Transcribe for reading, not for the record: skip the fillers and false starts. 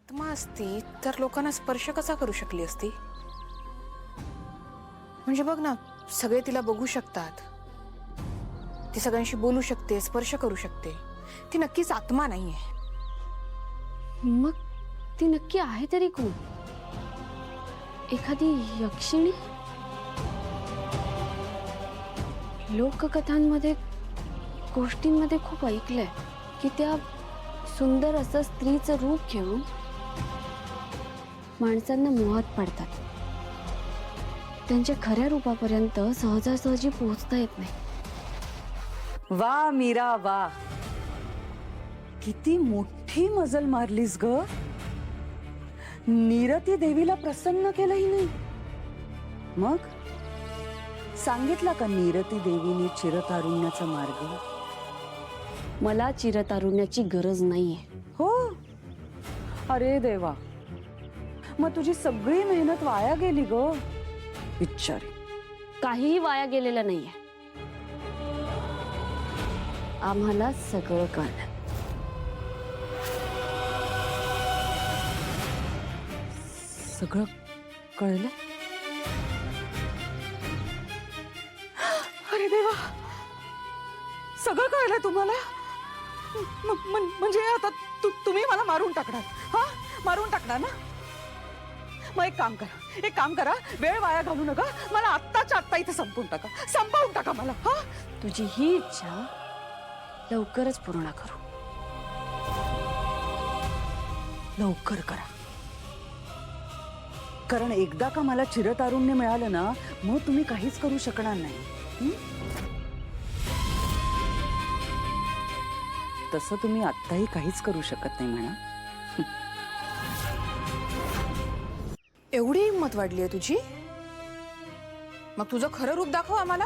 आत्मा असती तर लोकांना स्पर्श कसा करू शकली असती? म्हणजे बघ ना, सगळे तिला बघू शकतात, ती सगळ्यांशी बोलू शकते, स्पर्श करू शकते. ती नक्कीच आत्मा नाहीये. मग ती नक्की आहे तरी कोण? एखादी यक्षिणी? लोककथांमध्ये, गोष्टींमध्ये खूप ऐकलंय की त्या सुंदर असं स्त्रीचं रूप घेऊन माणसांना मोहात पडतात. त्यांच्या खऱ्या रूपापर्यंत सहजासहजी पोहोचता येत नाही. वा मीरा वा, किती मोठी मजल मारलीस ग. नीरती देवीला प्रसन्न केलंही नाही. मग सांगितला का नीरती देवीने चिरतारुण्याचा मार्ग? मला चिरतारुण्याची गरज नाहीये. हो, अरे देवा, मग तुझी सगळी मेहनत वाया गेली ग. बिचारी. काहीही वाया गेलेलं नाहीये. आम्हाला सगळं कळलं. सगळं कळलं? अरे देवा, सगळं कळलं तुम्हाला? म्हणजे आता तुम्ही मला मारून टाकणार? हा, मारून टाकणार ना? मग एक काम करा, वेळ वाया घालू नका. मला आत्ताच्या आत्ता इथे संपवून टाका मला. हा, तुझी ही इच्छा लवकरच पूर्ण करू. लवकर करा, कारण एकदा का मला चिरतारुण्य मिळालं ना, मग तुम्ही काहीच करू शकणार नाही. तसं तुम्ही आत्ताही काहीच करू शकत नाही म्हणा. एवढी हिंमत वाढलीये तुझी? मग तुझं खरं रूप दाखव आम्हाला.